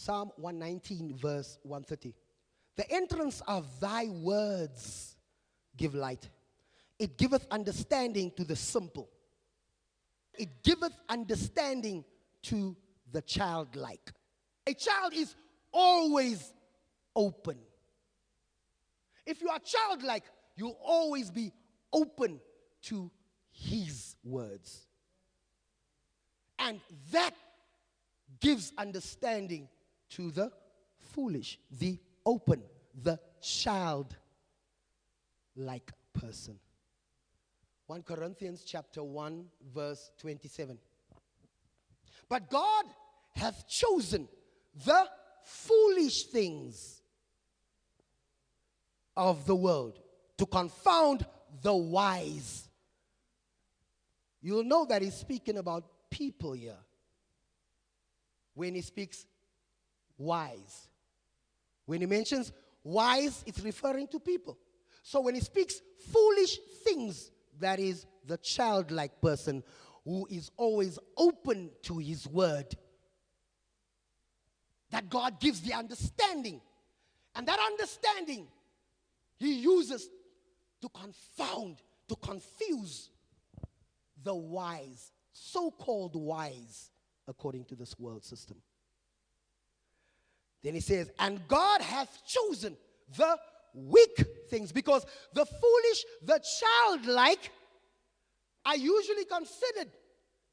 Psalm 119, verse 130. The entrance of thy words give light. It giveth understanding to the simple. It giveth understanding to the childlike. A child is always open. If you are childlike, you'll always be open to his words. And that gives understanding to the foolish, the open, the childlike person. 1 Corinthians chapter 1, verse 27. But God hath chosen the foolish things of the world to confound the wise. You'll know that he's speaking about people here when he speaks wise. When he mentions wise, it's referring to people. So when he speaks foolish things, that is the childlike person who is always open to his word. That God gives the understanding. And that understanding he uses to confound, to confuse the wise, so-called wise, according to this world system. Then he says, and God hath chosen the weak things, because the foolish, the childlike are usually considered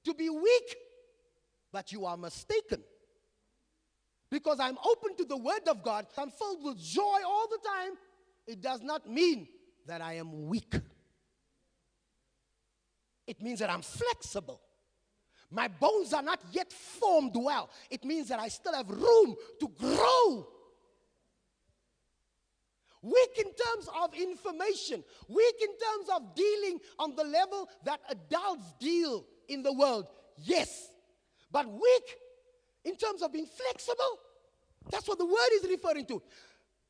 to be weak, but you are mistaken. Because I'm open to the word of God, I'm filled with joy all the time, it does not mean that I am weak. It means that I'm flexible. My bones are not yet formed well. It means that I still have room to grow. Weak in terms of information. Weak in terms of dealing on the level that adults deal in the world. Yes. But weak in terms of being flexible. That's what the word is referring to.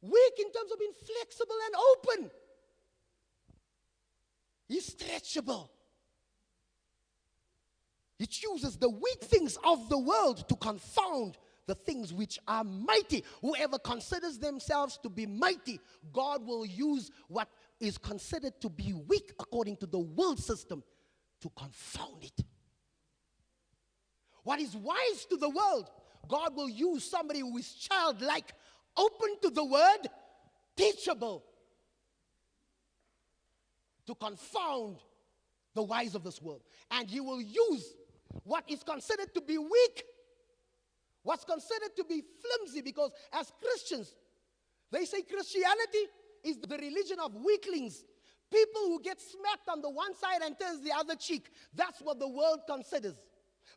Weak in terms of being flexible and open. He's stretchable. He chooses the weak things of the world to confound the things which are mighty. Whoever considers themselves to be mighty, God will use what is considered to be weak according to the world system to confound it. What is wise to the world, God will use somebody who is childlike, open to the word, teachable, to confound the wise of this world. And he will use what is considered to be weak, what's considered to be flimsy, because as Christians, they say Christianity is the religion of weaklings. People who get smacked on the one side and turns the other cheek. That's what the world considers.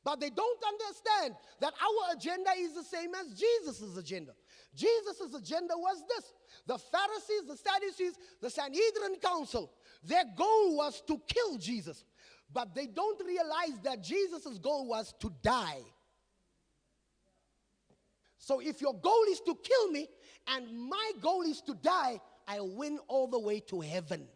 But they don't understand that our agenda is the same as Jesus' agenda. Jesus' agenda was this. The Pharisees, the Sadducees, the Sanhedrin Council, their goal was to kill Jesus. But they don't realize that Jesus' goal was to die. So if your goal is to kill me and my goal is to die, I win all the way to heaven.